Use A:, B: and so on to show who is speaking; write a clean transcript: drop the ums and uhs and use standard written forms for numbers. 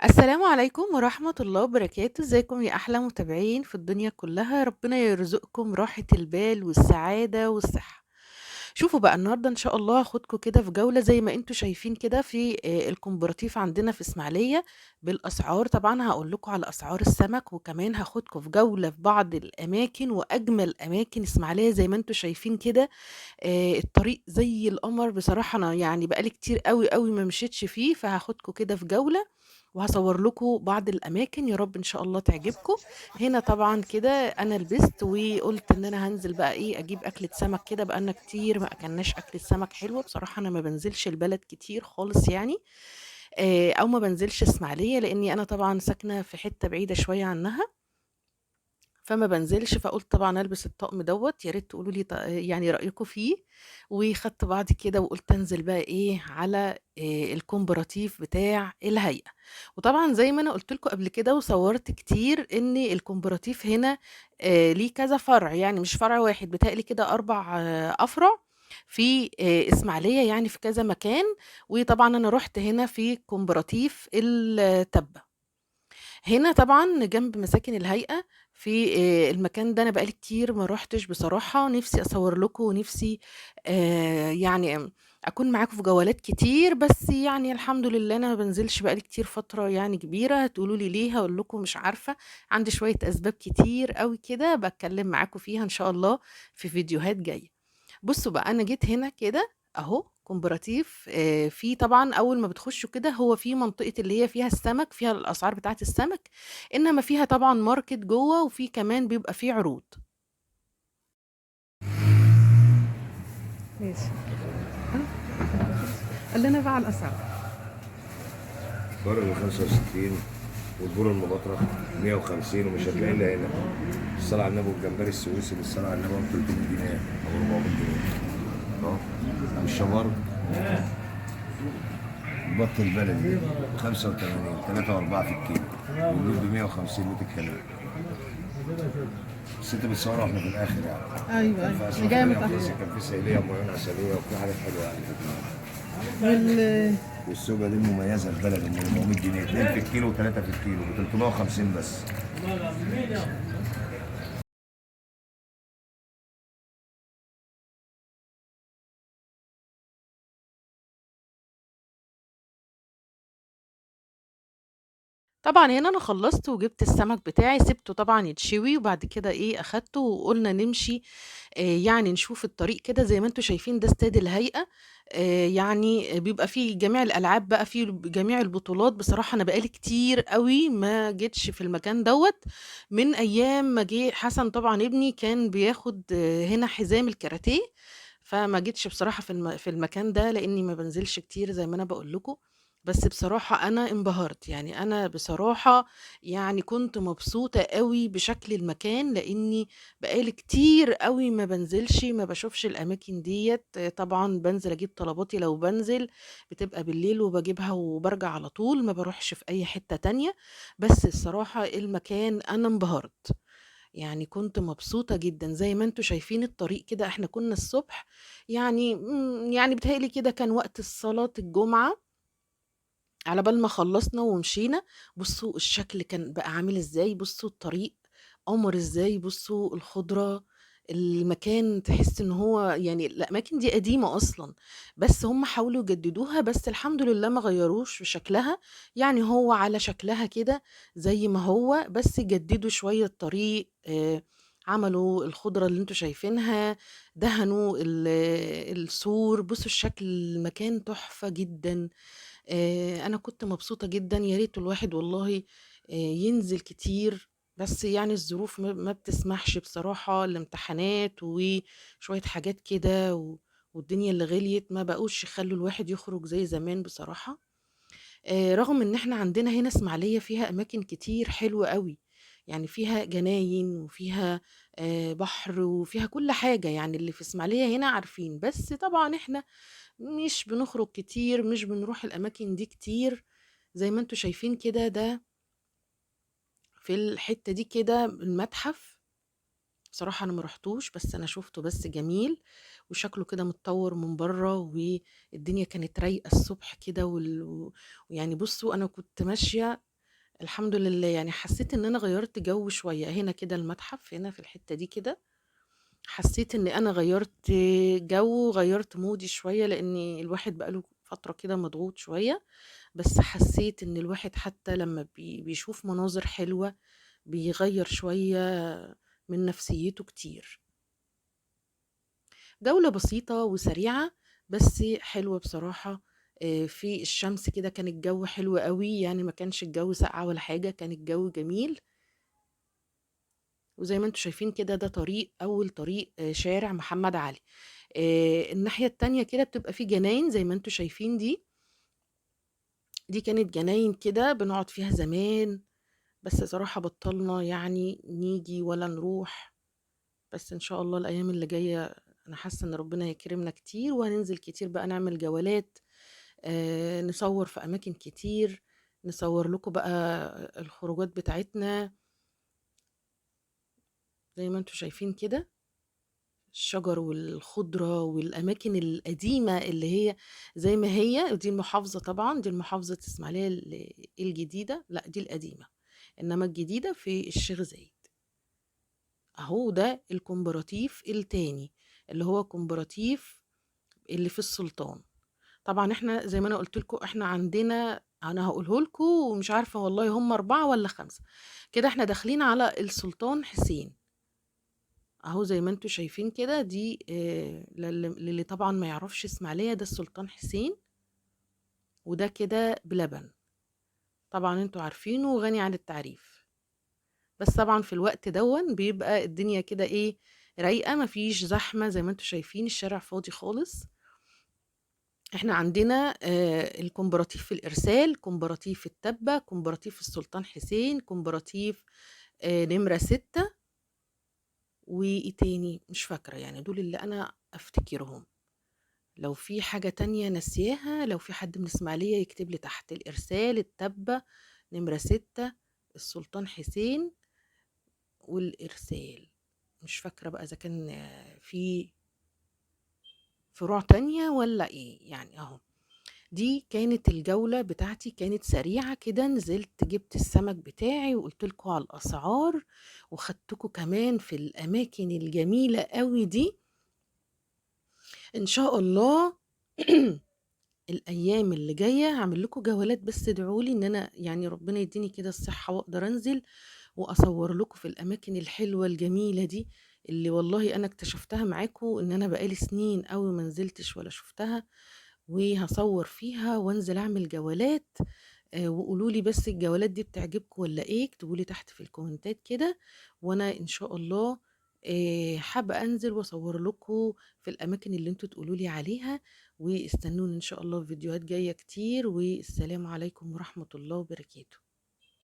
A: السلام عليكم ورحمة الله وبركاته، ازيكم يا أحلى متابعين في الدنيا كلها، ربنا يرزقكم راحة البال والسعادة والصحة. شوفوا بقى النهارده إن شاء الله هاخدكم كده في جولة زي ما انتم شايفين كده في الكومبراتيف عندنا في إسماعيلية بالأسعار. طبعا هقول لكم على أسعار السمك، وكمان هاخدكم في جولة في بعض الأماكن وأجمل أماكن إسماعيلية زي ما انتم شايفين كده. الطريق زي القمر بصراحة، أنا يعني بقالي كتير قوي قوي ما مشيتش فيه، فهاخدكم كده في جولة وهصور لكم بعض الأماكن، يا رب إن شاء الله تعجبكم. هنا طبعا كده أنا لبست وقلت إن أنا هنزل بقى إيه أجيب أكلة سمك كده، بقالنا كتير ما أكلناش أكلة سمك حلوة بصراحة. أنا ما بنزلش البلد كتير خالص يعني، أو ما بنزلش إسماعيلية لأني أنا طبعا ساكنة في حتة بعيدة شوية عنها، فما بنزلش. فقلت طبعا البس الطقم دوت، يا ريت تقولوا لي يعني رايكم فيه. وخدت بعضي كده وقلت انزل بقى ايه على الكومبراتيف بتاع الهيئه. وطبعا زي ما انا قلت لكم قبل كده وصورت كتير ان الكومبراتيف هنا ليه كذا فرع، يعني مش فرع واحد، بتقلي كده 4 افرع في اسماعيليه، يعني في كذا مكان. وطبعا انا رحت هنا في كومبراتيف التبة. هنا طبعًا جنب مساكن الهيئة في المكان ده. أنا بقى لي كتير ما رُحتش بصراحة، نِفْسي أصوّر لكم ونِفْسي يعني أكون معاكم في جولات كتير، بس يعني الحمد لله أنا ما بانزلش بقى لي كتير فترة يعني كبيرة. هتقولوا لي ليه؟ هاقول لكم مش عارفة، عندي شوية أسباب كتير أوي كده باتكلّم معاكم فيها إن شاء الله في فيديوهات جاية. بُصّوا بقى، أنا جيت هنا كده أهو كومبراتيف، فيه طبعًا أول ما بتخشوا كده هو في منطقة اللي هي فيها السمك، فيها الأسعار بتاعة السمك، إنما فيها طبعًا ماركت جوّه، وفي كمان بيبقى فيه عروض. ماشي. قال لنا بقى على الأسعار.
B: البر ب 65 والبور المبطرخ 150 ومش هتلاقي الا هنا. الصلاة على النبي والجمبري السويسي بالصلاة على النبي ب 300 جنيه او 400 جنيه. اه والشبار البط البلدي 85 3 و4 في الكيلو واللول ب 150 متر كلام. بس انت بتصور واحنا في الاخر يعني.
A: أيوه،
B: كان
A: أيوه،
B: في
A: أنا جاية
B: اسماك كويسه،
A: متأخرة.
B: كان في سيليه ومعين عسليه وفي حاجات حلوه يعني.
A: وال
B: والسوبه دي المميزه البلدي ب 400 جنيه، 2 في الكيلو و3 في الكيلو ب 350 بس.
A: طبعًا هنا أنا خلّصت وجِبت السمك بتاعي، سِبته طبعًا يتشوي، وبعد كده إيه أخدته وقُلنا نمشي يعني نشوف الطريق كده. زي ما أنتم شايفين ده استاد الهيئة، يعني بيبقى فيه جميع الألعاب بقى، فيه جميع البطولات. بصراحة أنا بقى لي كتير أوي ما جيتش في المكان دوّة، من أيام ما جه حسن طبعًا ابني كان بياخد هنا حزام الكاراتيه، فما جيتش بصراحة في المكان ده لإني ما بانزلش كتير زي ما أنا باقول لكم. بس بصراحة أنا انبهرت، يعني أنا بصراحة يعني كنت مبسوطة أوي بشكل المكان، لإني بقى لي كتير أوي ما بانزلش، ما باشوفش الأماكن ديّة. طبعًا بانزل أجيب طلباتي لو بانزل، بتبقى بالليل وباجيبها وبارجع على طول، ما باروحش في أي حتة تانية. بس الصراحة المكان أنا انبهرت، يعني كنت مبسوطة جدًا. زي ما أنتم شايفين الطريق كده، إحنا كنا الصبح يعني يعني بيتهيأ لي كده كان وقت صلاة الجمعة، على بال ما خلّصنا ومشينا. بُصّوا الشكل كان بقى عامل إزاي، بُصّوا الطريق قمر إزاي، بُصّوا الخضرة، المكان تحس إن هو يعني الأماكن دي قديمة أصلًا، بس هم حاولوا يجددوها، بس الحمد لله ما غيّروش في شكلها، يعني هو على شكلها كده زي ما هو، بس جددوا شوية الطريق، عملوا الخضرة اللي أنتم شايفينها، دهنوا السور. بُصّوا الشكل، المكان تحفة جدًا. أنا كنت مبسوطة جدًا، يا ريت الواحد والله ينزل كتير، بس يعني الظروف ما بتسمحش بصراحة، الامتحانات وشوية حاجات كده والدنيا اللي غِليت ما بقوش يخلّوا الواحد يخرج زي زمان بصراحة. رغم إن إحنا عندنا هنا إسماعيلية فيها أماكن كتير حلوة أوي، يعني فيها جناين وفيها بحر وفيها كل حاجة، يعني اللي في إسماعيلية هنا عارفين، بس طبعًا إحنا مش بنخرج كتير، مش بنروح الأماكن دي كتير. زي ما أنتم شايفين كده ده في الحتة دي كده المتحف، بصراحة أنا ما رُحتوش، بس أنا شُفته بس جميل. وشكله كده متطور من بره، والدنيا كانت رايقة الصبح كده ويعني بصوا أنا كنت ماشية الحمد لله، يعني حسيت إن أنا غيرت جو شوية هنا كده، المتحف هنا في الحتة دي كده، حسيت إن أنا غيرت جو، غيرت مودي شوية، لأن الواحد بقاله فترة كده مضغوط شوية. بس حسيت إن الواحد حتى لما بيشوف مناظر حلوة بيغير شوية من نفسيته كتير. جولة بسيطة وسريعة بس حلوة بصراحة. في الشمس كده كان الجو حلو قوي، يعني ما كانش الجو ساقعة ولا حاجة، كان الجو جميل. وزي ما انتم شايفين كده ده طريق، أول طريق شارع محمد علي. الناحية التانية كده بتبقى في جناين زي ما انتم شايفين، دي كانت جناين كده بنقعد فيها زمان، بس صراحة بطلنا يعني نيجي ولا نروح. بس إن شاء الله الأيام اللي جاية أنا حاسة إن ربنا هيكرمنا كتير وهننزل كتير بقى نعمل جولات، نصور في أماكن كتير، نصور لكم بقى الخروجات بتاعتنا زي ما انتم شايفين كده، الشجر والخضرة والأماكن القديمة اللي هي زي ما هي. دي المحافظة طبعا، دي المحافظة إسماعيلية الجديدة، لا دي القديمة، إنما الجديدة في الشيخ زايد. أهو ده الكومبراتيف التاني اللي هو كومبراتيف اللي في السلطان. طبعا احنا زي ما انا قلت لكم احنا عندنا، انا هقوله لكم ومش عارفه والله هم 4 ولا 5 كده. احنا داخلين على السلطان حسين، اهو زي ما انتم شايفين كده. دي للي طبعا ما يعرفش اسماعيليه، ده السلطان حسين، وده كده بلبن، طبعا انتوا عارفينه وغني عن التعريف. بس طبعا في الوقت دون بيبقى الدنيا كده ايه، رايقه، مفيش زحمه، زي ما انتم شايفين الشارع فاضي خالص. احنا عندنا الكومبراتيف في الإرسال، كومبراتيف في التبة، كومبراتيف في السلطان حسين، كومبراتيف نمرة 6، وإيه تاني مش فاكرة، يعني دول اللي أنا أفتكرهم. لو في حاجة تانية نسياها، لو في حد من إسماعيلية يكتب لي تحت: الإرسال، التبة، نمرة 6، السلطان حسين، والإرسال. مش فاكرة بقى إذا كان في فروع تانية ولا إيه، يعني أهو. دي كانت الجولة بتاعتي، كانت سريعة كده، نزلت جبت السمك بتاعي وقلت لكم على الأسعار، وخدتكم كمان في الأماكن الجميلة قوي دي. إن شاء الله الأيام اللي جاية هعمل لكم جولات، بس ادعولي إن أنا يعني ربنا يديني كده الصحة وأقدر أنزل وأصور لكم في الأماكن الحلوة الجميلة دي، اللي والله أنا اكتشفتها معاكم إن أنا بقالي سنين قوي ما نزلتش ولا شفتها، وهصور فيها وانزل اعمل جولات. وقولوا لي بس الجولات دي بتعجبكم ولا ايه، اكتبوا لي تحت في الكومنتات كده، وانا ان شاء الله حابة انزل واصور لكم في الاماكن اللي انتوا تقولوا لي عليها. واستنوني ان شاء الله في فيديوهات جاية كتير، والسلام عليكم ورحمة الله وبركاته.